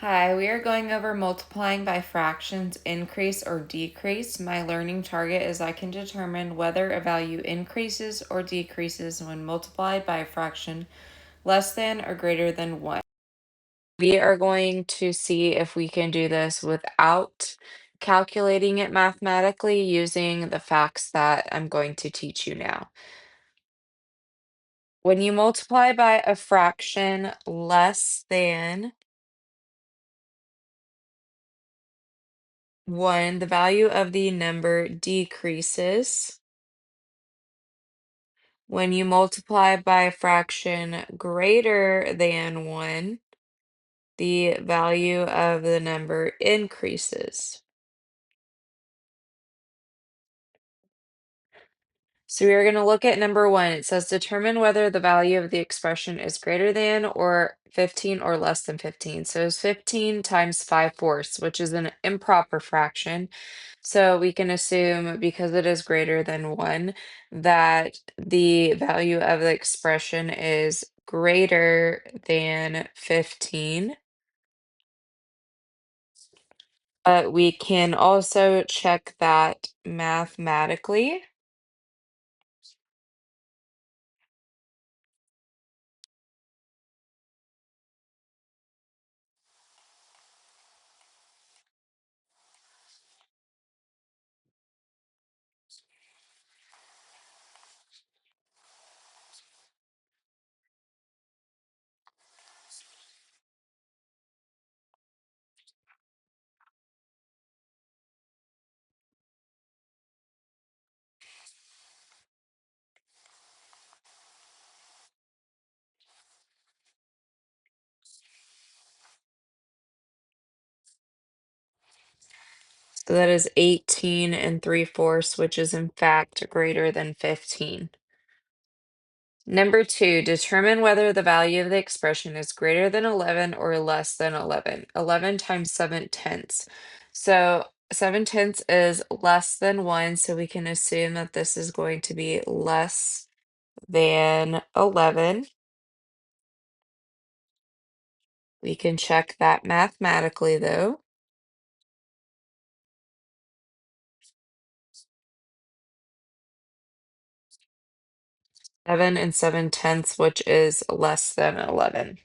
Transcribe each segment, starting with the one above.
Hi, we are going over multiplying by fractions increase or decrease. My learning target is I can determine whether a value increases or decreases when multiplied by a fraction less than or greater than 1. We are going to see if we can do this without calculating it mathematically using the facts that I'm going to teach you now. When you multiply by a fraction less than 1, the value of the number decreases. When you multiply by a fraction greater than 1, the value of the number increases. So we are going to look at number 1. It says determine whether the value of the expression is greater than or 15 or less than 15. So it's 15 times 5/4, which is an improper fraction. So we can assume because it is greater than 1 that the value of the expression is greater than 15. But we can also check that mathematically. So that is 18 and 3/4, which is in fact greater than 15. Number 2, determine whether the value of the expression is greater than 11 or less than 11. 11 times 7/10. So 7/10 is less than 1, so we can assume that this is going to be less than 11. We can check that mathematically though. 7 and 7/10, which is less than 11.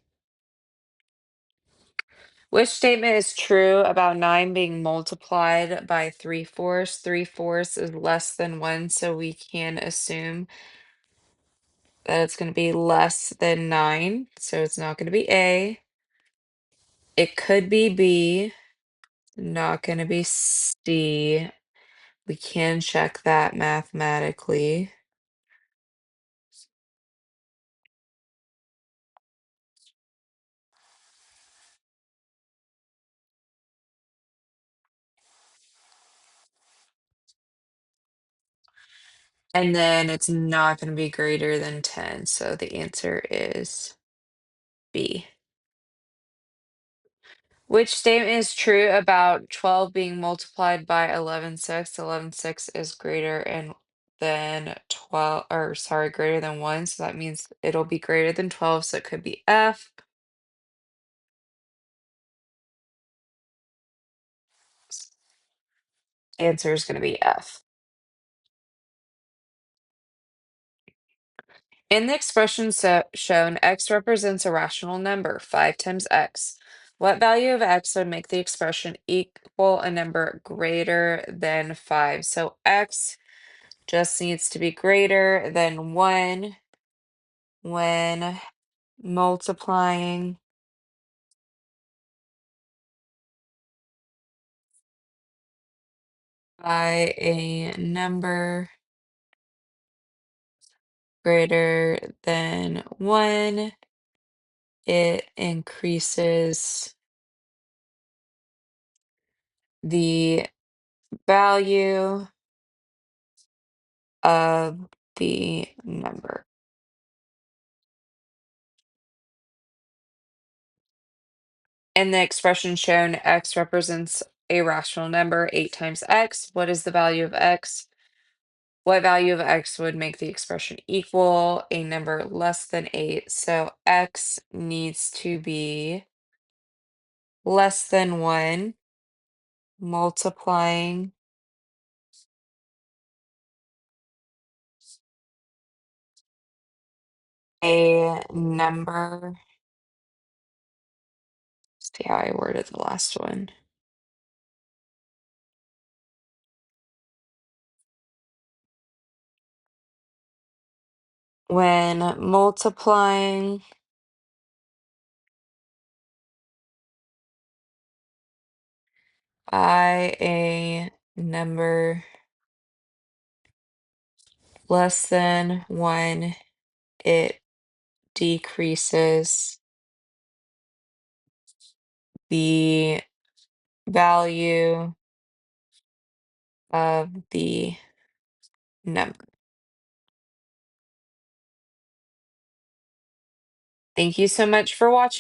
Which statement is true about 9 being multiplied by 3/4? 3/4 is less than 1, so we can assume that it's going to be less than 9. So it's not going to be A. It could be B, not going to be C. We can check that mathematically. And then it's not going to be greater than 10. So the answer is B. Which statement is true about 12 being multiplied by 11/6? 11/6 is greater than 12, or sorry, greater than 1. So that means it'll be greater than 12. So it could be F. Answer is going to be F. In the expression shown, x represents a rational number, 5 times x. What value of x would make the expression equal a number greater than 5? So x just needs to be greater than 1 when multiplying by a number greater than 1. It increases the value of the number. In the expression shown, x represents a rational number, 8 times x. What is the value of x? What value of x would make the expression equal a number less than 8? So x needs to be less than 1 multiplying a number. See how I worded the last one. When multiplying by a number less than 1, it decreases the value of the number. Thank you so much for watching.